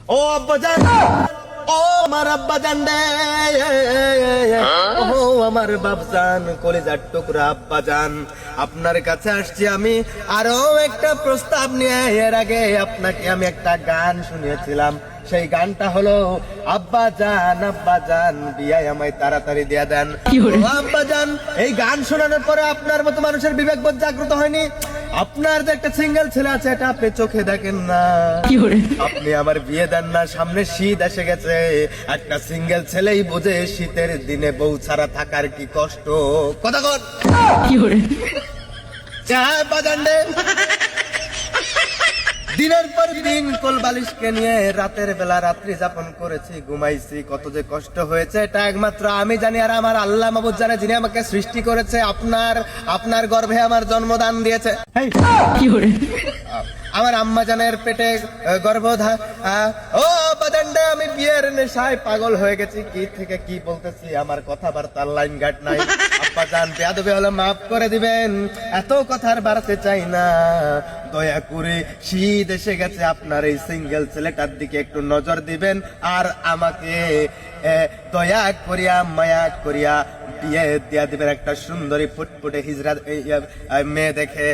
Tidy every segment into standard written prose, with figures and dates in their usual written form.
ও আব্বাজান, ও আমার আব্বাজান রে, ও আমার বাপজান, কলিজার টুকরা আব্বাজান, আপনার কাছে আসছি আমি আরো একটা প্রস্তাব নিয়ে। এর আগে আপনাকে আমি একটা গান শুনিয়েছিলাম, সেই গানটা হলো আব্বাজান আব্বাজান বিয়ায় আমায় তাড়াতাড়ি দিয়ে দেন। ও আব্বাজান, এই গান শোনানোর পরে আপনার মতো মানুষের বিবেকবোধ জাগ্রত হয়নি? আপনার যে একটা সিঙ্গেল ছেলে আছে এটা আপনি চোখে দেখেন না, আপনি আমার বিয়ে দেন না। সামনে শীত এসে গেছে, একটা সিঙ্গেল ছেলেই বোঝে শীতের দিনে বউ ছাড়া থাকার কি কষ্ট। কথা কর বাজান্ডে, দিনের পর দিন কোল বালিশকে নিয়ে রাতের বেলা রাত্রি যাপন করেছি, ঘুমাইছি, কত যে কষ্ট হয়েছে এটা একমাত্র আমি জানি, আর আমার আল্লাহ মাবুদ জানে, যিনি আমাকে সৃষ্টি করেছে, আপনার গর্ভে আমার জন্মদান দিয়েছে। আমার আম্মা জানের পেটে গর্ভধারণ। ও বাদান্ডে, আমি বিয়ের নেশায় পাগল হয়ে গেছি। কি থেকে কি বলতেছি, আমার কথাবার্তার লাইন গাট নাই। আব্বা জান, বেয়াদবি হলে মাফ করে দিবেন, এত কথার বাড়াতে চাই না। দয়া করে শীত এসে গেছে, আপনার এই সিঙ্গেল ছেলেটার দিকে একটু নজর দিবেন, আর আমাকে দয়া করিয়া মায়া করিয়া বিয়ে দিয়া দিবেন একটা সুন্দরী ফুটফুটে হিজরা মেয়ে দেখে।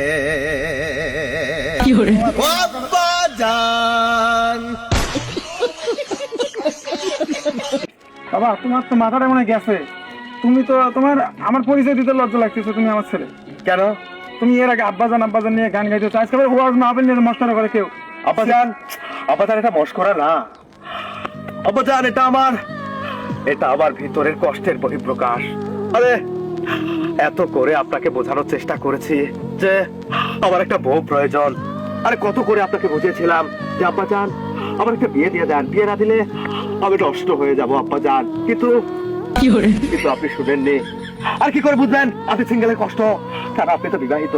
বাবা, তোমার তো মাথাটা মনে গেছে। তুমি তো আমার পরিচয় দিতে লজ্জা লাগতেছে। তুমি আমার ছেলে কেন? তুমি এর আগে আব্বাজান আব্বাজান নিয়ে গান গাইতেছো, আজকে ওয়াজ মাহফিল নিয়ে মস্করা করে কেউ। আব্বাজান এটা মস্করা না আব্বাজান, এটা আমার ভিতরের কষ্টের বহিঃপ্রকাশ। আরে এত করে আপনাকে বোঝানোর চেষ্টা করেছি যে আমার একটা বউ প্রয়োজন। আরে কত করে আপনাকে বুঝিয়েছিলাম যে আব্বাজান আমার একটা বিয়ে দিয়ে দেন, বিয়ে না দিলে আমি নষ্ট হয়ে যাবো আব্বাজান, কিন্তু আপনি শুনেননি। আর কি করে বুঝবেন আপনি সিঙ্গেলের কষ্ট? কারণ আপনি তো বিবাহিত।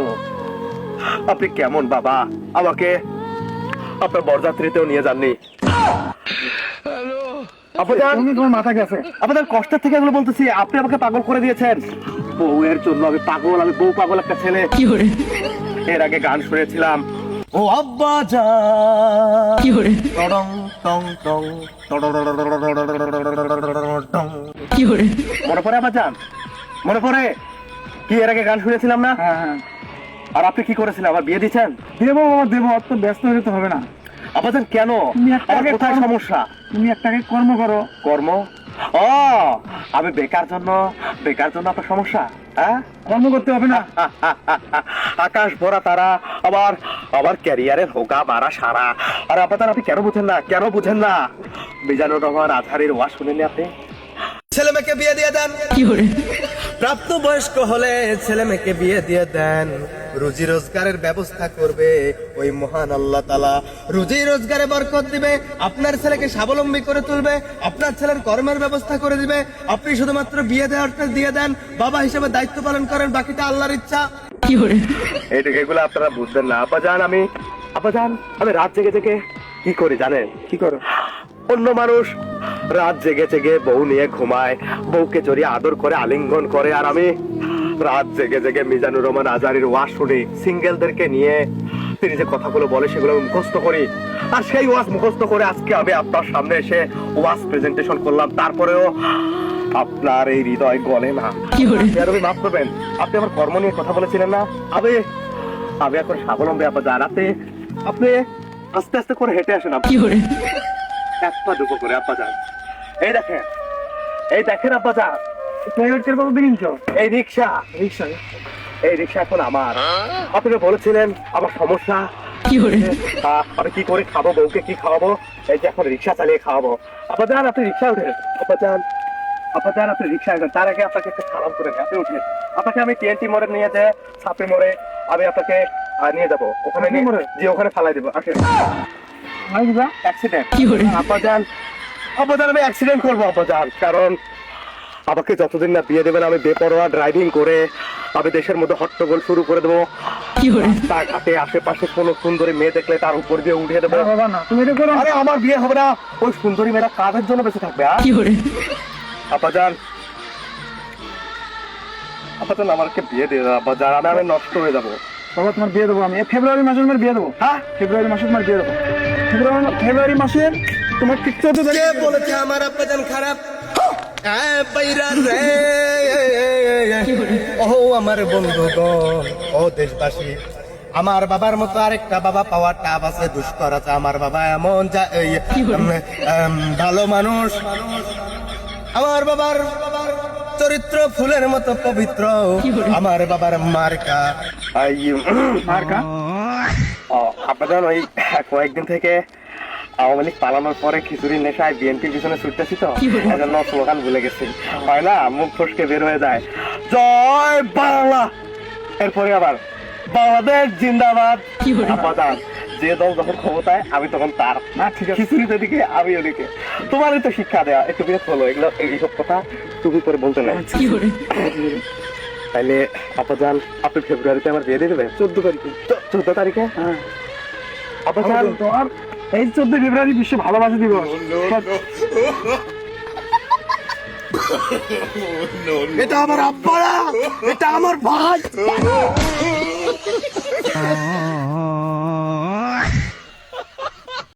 আপনি কেমন বাবা, আমাকে আপনার বরযাত্রীতেও নিয়ে যাননি। তোমার মাথা গেছে। আপনাদের কষ্টের থেকে এগুলো বলতেছি, আপনি আমাকে পাগল করে দিয়েছেন। বউয়ের জন্য আমি পাগল, আমি বউ পাগল একটা ছেলে। এর আগে গান শুনেছিলাম, ও আব্বাজান মনে পড়ে আব্বাজান? মনে পড়ে? কি এর আগে গান শুনেছিলাম না? হ্যাঁ। আর আপনি কি করেছিলেন? আমার বিয়ে দিচ্ছেন? দেবো অত ব্যস্ত হলে তো হবে না। আব্বাজান কেন? আমার কোথায় সমস্যা? তুমি একটাকে কর্ম করো। কর্ম? ও, আমি বেকার জন্য আপনার সমস্যা? হ্যাঁ, কর্ম করতে হবে না? আকাশ ভরা তারা, আবার ক্যারিয়ারের হোকা মারা সারা। আর আপাতত আপনি কেন বুঝেন না? মিজানুর রহমান আজহারের ওয়াজ শুনেননি আপনি? ছেলে মেয়েকে বিয়ে দিয়ে দেন, প্রাপ্ত বয়স্ক হলে ছেলে মেয়েকে বিয়ে দিয়ে দেন, রুজি রোজগারের ব্যবস্থা করবে ওই মহান আল্লাহ তাআলা। রুজি রোজগারে বরকত দিবে, আপনার ছেলেকে স্বাবলম্বী করে তুলবে, আপনার ছেলের কর্মের ব্যবস্থা করে দিবে। আপনি শুধুমাত্র বিয়ে দেওয়াটা দিয়ে দেন, বাবা হিসেবে দায়িত্ব পালন করেন, বাকিটা আল্লাহর ইচ্ছা। এগুলো আপনারা বুঝবেন না আব্বাজান। আমি রাত জেগে কি করি জানেন? কি করো? অন্য মানুষ রাত জেগে বউ নিয়ে ঘুমায়, বউকে জড়িয়ে আদর করে, আলিঙ্গন করে, আর আমি রাত জেগে মিজানুর রহমান আজহারের ওয়াজ শুনি। সিঙ্গেলদেরকে নিয়ে তিনি যে কথাগুলো বলে সেগুলো মুখস্থ করি, আর সেই ওয়াজ মুখস্থ করে আজকে আমি আপনার সামনে এসে ওয়াজ প্রেজেন্টেশন করলাম। তারপরেও আপনার এই হৃদয় গলে না। মাফ করবেন, আপনি আমার কর্ম নিয়ে কথা বলেছিলেন না? আমি এখন স্বাবলম্বী আব্বাজান। আপনি আস্তে আস্তে করে হেঁটে আসেন, এক পা দুপো করে আব্বাজান। এই দেখেন আব্বাজান, এই রিক্সা এখন আমার। আপনি বলেছিলেন আমার সমস্যা, আমি কি করে খাবো, বউকে কি খাওয়াবো, এই যে এখন রিক্সা চালিয়ে খাওয়াবো। আব্বাজান আপনি রিক্সা উঠেন, আব্বাজান আপনি রিক্সা উঠেন। তার আগে আপনাকে একটা সালাম করে আপনি উঠেন। আপনাকে আমি TNT মোড়ে নিয়ে যাই, ছাপে মোড়ে আমি আপনাকে নিয়ে যাবো, ওখানে ওখানে ফালাই দেবো। আব্বাজান আমি অ্যাক্সিডেন্ট করবো আব্বাজান, কারণ আমাকে যতদিন না বিয়ে দেবেন আমি বেপরোয়া ড্রাইভিং করে আমি দেশের মধ্যে হট্টগোল শুরু করে দেবো। তার ঘাটে আশেপাশে কোন সুন্দরী মেয়ে দেখলে তার উপর দিয়ে উঠে দেবো। আরে আমার বিয়ে হবে না, ওই সুন্দরী মেয়েরা কাদের জন্য বেঁচে থাকবে? আব্বাজান আমাকে বিয়ে দিয়ে দেবো আব্বাজান, আমি নষ্ট হয়ে যাবো। বাবা, তোমার বিয়ে দেবো আমি ফেব্রুয়ারি মাসে। বিয়ে দেবো। হ্যাঁ, ফেব্রুয়ারি মাসে তোমার বিয়ে দেবো। ফেব্রুয়ারি মাসের তোমার ঠিক 14 তারিখ কে বলেছে আমার আব্বাজান খারাপ? বাইরা রে ও আমার বন্ধুগণ, ও দেশবাসী, আমার বাবার মতো আরেকটা বাবা পাওয়ার টাপ আছে, দুষ্কর আছে। আমার বাবা এমন ভালো মানুষ। আমার বাবার চরিত্র ফুলের মতো পবিত্র। আমার বাবার মার্কা মার্কা আব্বাজান ওই কয়েকদিন থেকে আওয়ামী লীগ পালানোর পরে খিচুড়ির নেশায় বিএনপির পিছনে ছুটতেছি তো, এজন্য স্লোগান ভুলে গেছি। হয় না, মুখ ফসকে বের হয়ে যায় জয় বাংলা, এরপরে আবার বাংলাদেশ জিন্দাবাদ। আব্বাজান যে দল যখন ক্ষমতায় আমি তখন তার। না ঠিক আছে, খিচুড়িতে দিকে আমি ওদিকে। তোমারই তো শিক্ষা দেওয়া, একটু বিরক্ত হলো এগুলো, এইসব কথা তুমি করে বলতে নাই। তাইলে আব্বাজান আপনি ফেব্রুয়ারিতে আমার বিয়ে দিয়ে দেবেন? 14 তারিখে। 14 তারিখে? হ্যাঁ আব্বাজান তোমার এই 14 ফেব্রুয়ারি বিশ্ব ভালোবাসা দিবস। এটা আমার আব্বা না, এটা আমার ভাই।